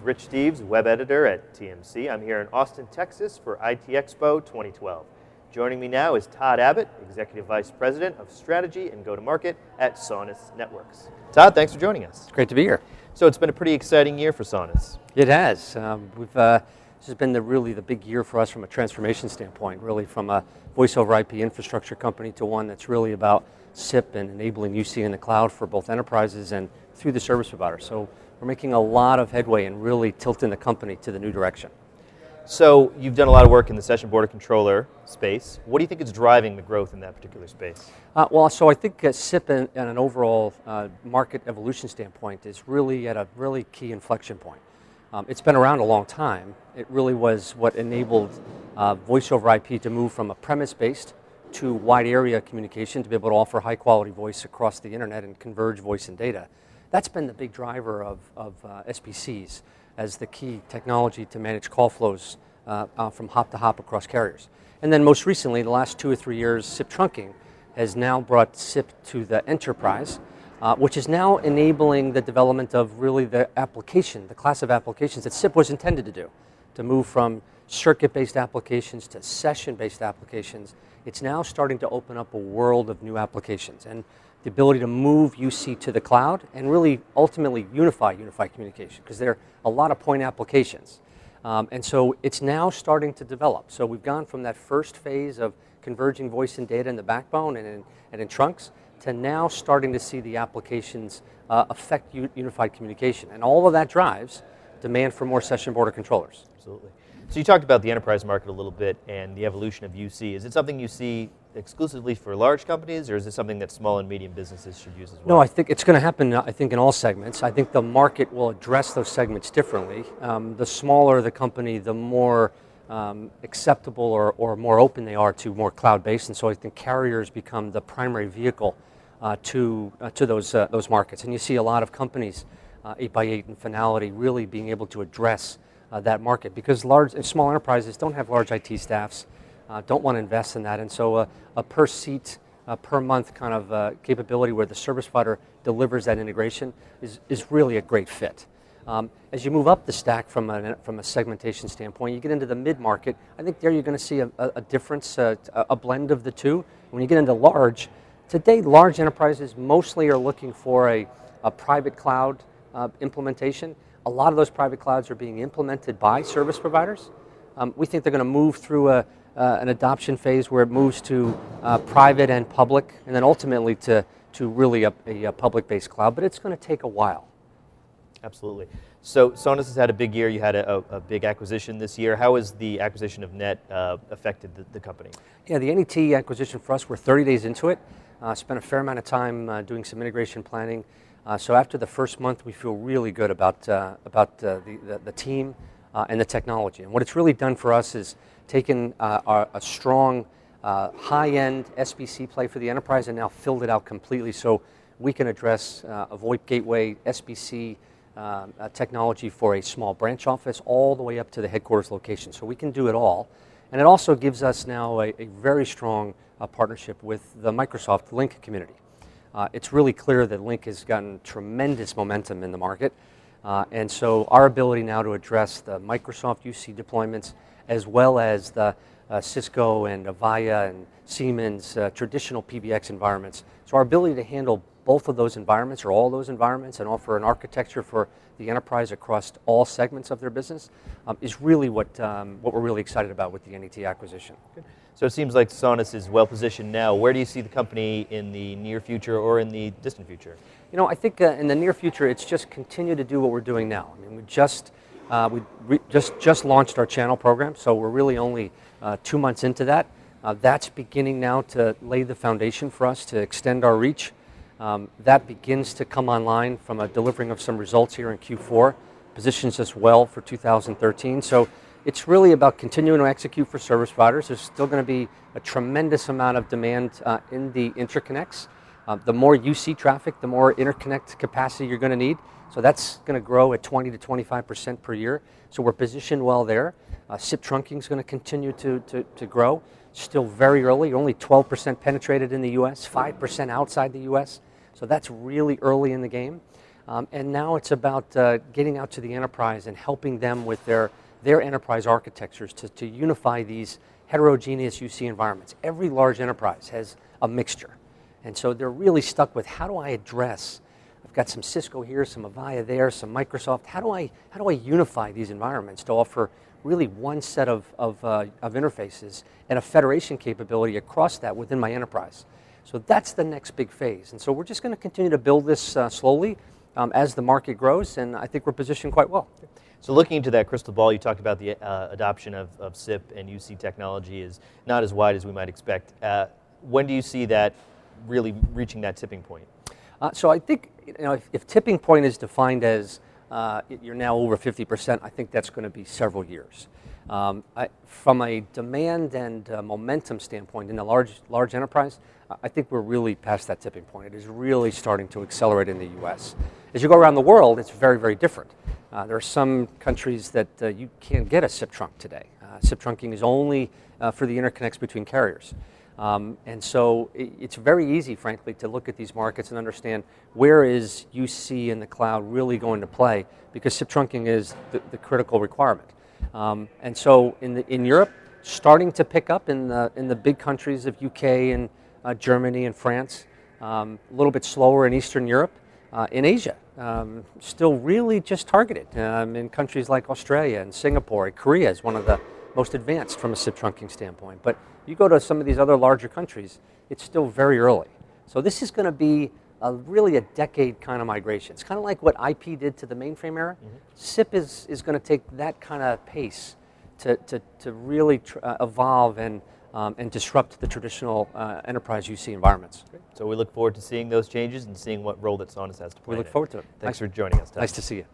Rich Steeves, web editor at TMC. I'm here in Austin, Texas for IT Expo 2012. Joining me now is Todd Abbott, Executive Vice President of Strategy and Go-to-Market at Sonus Networks. Todd, thanks for joining us. It's great to be here. So it's been a pretty exciting year for Sonus. It has. This has been really the big year for us from a transformation standpoint, really from a voice over IP infrastructure company to one that's really about SIP and enabling UC in the cloud for both enterprises and through the service provider. So we're making a lot of headway and really tilting the company to the new direction. So you've done a lot of work in the session border controller space. What do you think is driving the growth in that particular space? So I think SIP and an overall market evolution standpoint is really at a really key inflection point. It's been around a long time. It really was what enabled voice over IP to move from a premise-based to wide area communication to be able to offer high quality voice across the internet and converge voice and data. That's been the big driver of SBCs as the key technology to manage call flows from hop to hop across carriers. And then most recently, the last 2 or 3 years, SIP trunking has now brought SIP to the enterprise, which is now enabling the development of really the application, the class of applications that SIP was intended to do, to move from circuit-based applications to session-based applications. It's now starting to open up a world of new applications and the ability to move UC to the cloud and really ultimately unify communication, because there are a lot of point applications. And so it's now starting to develop. So we've gone from that first phase of converging voice and data in the backbone and in trunks to now starting to see the applications affect unified communication. And all of that drives demand for more session border controllers. Absolutely. So you talked about the enterprise market a little bit and the evolution of UC. Is it something you see exclusively for large companies, or is it something that small and medium businesses should use as well? No, I think it's going to happen, in all segments. I think the market will address those segments differently. The smaller the company, the more acceptable or more open they are to more cloud-based, and so I think carriers become the primary vehicle to those markets. And you see a lot of companies, 8x8 and Finality, really being able to address that market, because large and small enterprises don't have large IT staffs, don't want to invest in that, and so a per seat, per month kind of capability where the service provider delivers that integration is really a great fit. As you move up the stack from a segmentation standpoint, you get into the mid-market. I think there you're going to see a difference, a blend of the two. When you get into large, today large enterprises mostly are looking for a private cloud implementation. A lot of those private clouds are being implemented by service providers. We think they're going to move through an adoption phase where it moves to private and public, and then ultimately to really a public-based cloud, but it's going to take a while. Absolutely. So Sonus has had a big year. You had a big acquisition this year. How has the acquisition of Net affected the company? Yeah, the NET acquisition for us, we're 30 days into it. Spent a fair amount of time doing some integration planning. So after the first month, we feel really good about the team and the technology. And what it's really done for us is taken a strong high-end SBC play for the enterprise and now filled it out completely so we can address a VoIP gateway, SBC technology for a small branch office all the way up to the headquarters location. So we can do it all. And it also gives us now a very strong partnership with the Microsoft Lync community. It's really clear that Lync has gotten tremendous momentum in the market, and so our ability now to address the Microsoft UC deployments as well as the Cisco and Avaya and Siemens traditional PBX environments. So our ability to handle both of those environments or all those environments and offer an architecture for the enterprise across all segments of their business is really what we're really excited about with the NET acquisition. Good. So it seems like Sonus is well positioned now. Where do you see the company in the near future or in the distant future? You know, I think in the near future, it's just continue to do what we're doing now. I mean, we just launched our channel program, so we're really only 2 months into that. That's beginning now to lay the foundation for us to extend our reach. That begins to come online from a delivering of some results here in Q4, positions us well for 2013. So it's really about continuing to execute for service providers. There's still going to be a tremendous amount of demand in the interconnects. The more UC traffic, the more interconnect capacity you're going to need. So that's going to grow at 20 to 25% per year. So we're positioned well there. SIP trunking is going to continue to grow. Still very early, only 12% penetrated in the US, 5% outside the US. So that's really early in the game. And now it's about getting out to the enterprise and helping them with their enterprise architectures to unify these heterogeneous UC environments. Every large enterprise has a mixture. And so they're really stuck with, how do I address, I've got some Cisco here, some Avaya there, some Microsoft. How do I unify these environments to offer really one set of interfaces and a federation capability across that within my enterprise? So that's the next big phase. And so we're just going to continue to build this slowly as the market grows, and I think we're positioned quite well. So looking into that crystal ball, you talked about the adoption of SIP and UC technology is not as wide as we might expect. When do you see that really reaching that tipping point? So I think, if tipping point is defined as you're now over 50%, I think that's going to be several years. From a demand and momentum standpoint in a large enterprise, I think we're really past that tipping point. It is really starting to accelerate in the US. As you go around the world, it's very, very different. There are some countries that you can't get a SIP trunk today. SIP trunking is only for the interconnects between carriers. And so it's very easy, frankly, to look at these markets and understand where is UC in the cloud really going to play, because SIP trunking is the critical requirement. And so in Europe, starting to pick up in the big countries of UK and Germany and France, a little bit slower in Eastern Europe. In Asia, still really just targeted in countries like Australia and Singapore. Korea is one of the most advanced from a SIP trunking standpoint. But you go to some of these other larger countries, it's still very early. So this is going to be really a decade kind of migration. It's kind of like what IP did to the mainframe era. Mm-hmm. SIP is going to take that kind of pace to really evolve and disrupt the traditional enterprise UC environments. Great. So we look forward to seeing those changes and seeing what role that Sonus has to play. We look forward to it. Thanks for joining us, Todd. Nice to see you.